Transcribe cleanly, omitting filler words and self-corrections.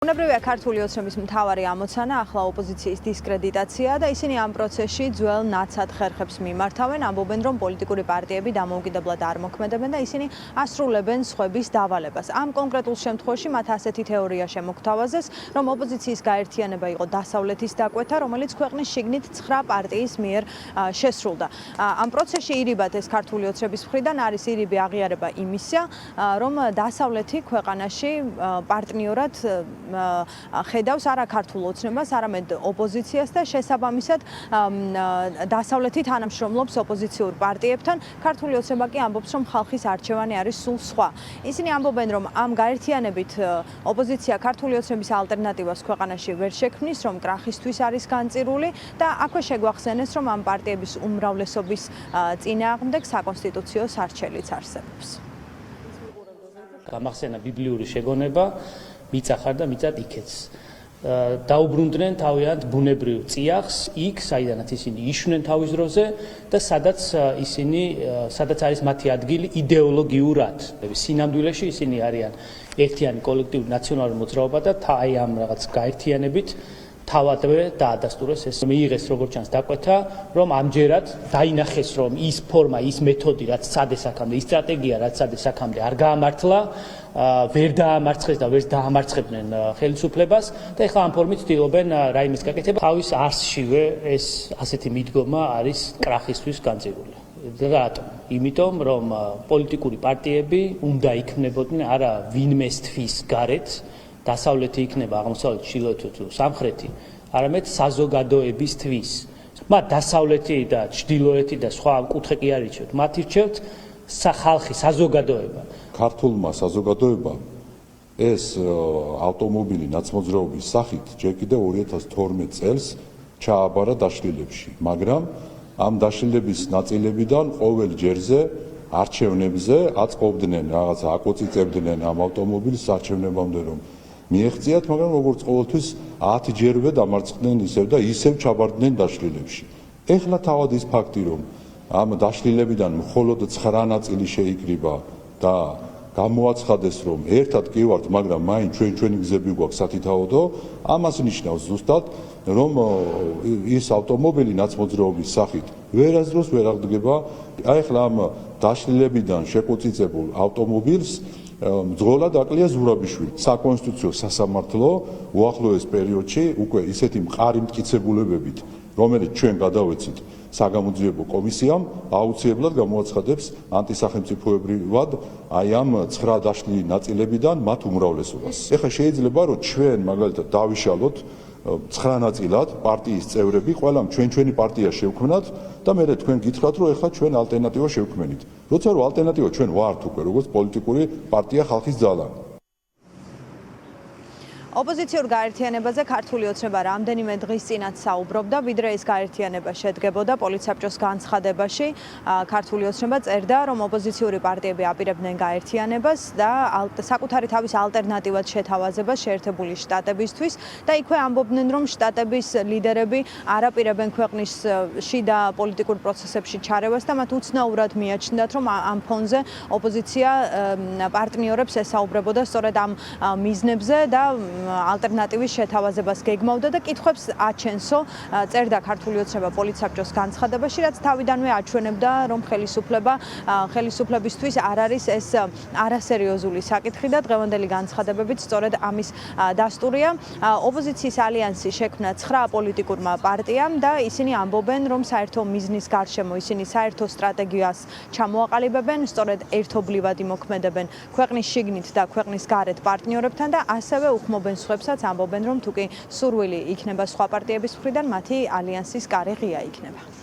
უნებრივია ქართული ოცნების მთავარი ამოცანა ახლა ოპოზიციის დისკრედიტაცია და ისინი ამ პროცესში ძველ ნაცად ხერხებს მიმართავენ, ამბობენ, რომ პოლიტიკური პარტიები დამოუკიდებლად არ მოქმედებენ და ისინი ასრულებენ სხვების დავალებას. Ამ კონკრეტულ შემთხვევაში მათ ასეთი თეორია შემოგთავაზეს, რომ ოპოზიციის გაერთიანება იყო დასავლეთის დაკვეთა, რომელიც ქვეყნის შიგნით 9 პარტიის მიერ შესრულდა. Ამ პროცესში ირიბად ეს ქართული ოცნების მხრიდან არის ირიბი აღიარება იმისა, რომ დასავლეთი ქვეყანაში პარტნიორად ხედავს არა ქართულ ოცნებას, არამედ ოპოზიციას და შესაბამისად დასავლეთი თანამშრომლობს ოპოზიციურ პარტიებთან. ქართული ოცნება კი ამბობს, რომ ხალხის არჩევანი არის სულ სხვა. ისინი ამბობენ, რომ ამ გაერთიანებით ოპოზიცია ქართული ოცნების ალტერნატივას ქვეყანაში ვერ შექმნის, რომ კრახისთვის არის განწირული და აქვე შეგვახსენეს, რომ ამ პარტიების უმრავლესობის წინააღმდეგ საკონსტიტუციო სარჩელიც არსებობს. გამახსენა ბიბლიური შეგონება მიწახარ და მიწად იქეც. დაუბრუნდნენ თავიანთ ბუნებრივ წიაღს იქ, საიდანაც ისინი იშვნენ თავის დროზე და სადაც არის მათი ადგილი იდეოლოგიურად. სინამდვილეში ისინი არიან ერთიანი კოლექტიური ნაციონალური მოძრაობა და აი ამ რაღაც გაერთიანებით თავადვე დაადასტურეს ეს მიიღეს როგორც ჩანს დაკვეთა, რომ ამჯერად დაინახეს, რომ ის ფორმა, ის მეთოდი, რაც სადეს აქამდე, ის სტრატეგია, რაც სადეს აქამდე არ გაამართლა, ვერ დაამარცხეს და ვერ დაამარცხებდნენ ხელისუფლებას და ეხლა ამ ფორმით ცდილობენ რაიმეს გაკეთება. თავის არსშივე ეს ასეთი მიდგომა არის კრახისთვის განწირული. რატომ? იმიტომ, რომ პოლიტიკური პარტიები უნდა იქმნებოდნენ არა ვინმესთვის გარეთ, დასავლეთი იქნება აღმოსავლეთი, ჩრდილოეთი თუ სამხრეთი, არამედ საზოგადოებისთვის. მათ დასავლეთი და ჩრდილოეთი და სხვა კუთხე კი არ ირჩევთ, მათ ირჩევთ ხალხი, საზოგადოება. ქართულმა საზოგადოებამ ეს ავტომობილი ნაცმოძრაობის სახით ჯერ კიდევ 2012 წელს ჩააბარა დაშლილებში, მაგრამ ამ დაშლილების ნაწილებიდან ყოველ ჯერზე არჩევნებზე აწყობდნენ რაღაცა აკოწიწებდნენ ამ ავტომობილს არჩევნებამდე რომ მიეღწიათ, მაგრამ როგორც ყოველთვის 10 ჯერვე დამარცხდნენ ისევ და ისევ ჩაბარდნენ დაშლილებში. ეხლა თავად ის ფაქტი, რომ ამ დაშლილებიდან მხოლოდ 9 ნაწილი შეიკრიბა და გამოაცხადეს, რომ ერთად კი ვართ, მაგრამ მაინც ჩვენი გზები გვაქვს სათითაოდო, ამას ნიშნავს ზუსტად, რომ ის ავტომობილი ნაცმოძრაობის სახით ვერასდროს ვერ აღდგება. ეხლა ამ დაშლილებიდან შეყუწიწებულ ავტომობილს მძღოლად აკლია ზურაბიშვილი. საკონსტიტუციო სასამართლო უახლოეს პერიოდში უკვე ისეთი მყარი მტკიცებულებებით, რომელიც ჩვენ გადავეცით საგამოძიებო კომისიამ, აუცილებლად გამოაცხადებს ანტისახელმწიფოებრივად აი ამ 9 დაშლილი ნაწილებიდან მათ უმრავლესობას. ეხლა შეიძლება რომ ჩვენ მაგალითად დავიშალოთ 9 ნაწილად პარტიის წევრები, ყველამ ჩვენი პარტია შევქმნათ და მე თქვენ გითხრათ, რომ ეხლა ჩვენ ალტერნატივა შევქმნით. როცა რომ ალტერნატივა ჩვენ ვართ უკვე როგორც პოლიტიკური პარტია ხალხის ძალა. ოპოზიციურ გაერთიანებაზე ქართული ოცნება რამდენიმე დღის წინათ საუბრობდა, ვიდრე ეს გაერთიანება შედგებოდა პოლიტსაბჭოს განცხადებაში. ქართული ოცნება წერდა, რომ ოპოზიციური პარტიები აპირებდნენ გაერთიანებას და საკუთარი თავის ალტერნატივად შეთავაზებას შეერთებული შტატებისთვის და იქვე ამბობდნენ, რომ შტატების ლიდერები არ აპირებენ ქვეყნის შიდა პოლიტიკურ პროცესებში ჩარევას და მათ უცნაურად მიაჩნდათ, რომ ამ ფონზე ოპოზიცია პარტნიორებს ესაუბრებოდა სწორედ ამ მიზნებზე და ალტერნატივის შეთავაზებას გეგმავდა და კითხვებს აჩენსო, წერდა ქართული ოცნება პოლიტსაბჭოს განცხადებაში, რაც თავიდანვე აჩვენებდა, რომ ხელისუფლებისთვის არ არის ეს არასერიოზული საკითხი და დღევანდელი განცხადებებით სწორედ ამის დასტურია. ოპოზიციის ალიანსი შექმნა 9 პოლიტიკურმა პარტიამ და ისინი ამბობენ, რომ საერთო მიზნის გარშემო ისინი საერთო სტრატეგიას ჩამოაყალიბებენ, სწორედ ერთობლივად იმოქმედებენ ქვეყნის შიგნით და ქვეყნის გარეთ პარტნიორებთან და ასევე უხმობენ სხვებსაც, ამბობენ, რომ თუკი სურვილი იქნება სხვა პარტიების მხრიდან, მათი ალიანსის კარი ღია იქნება.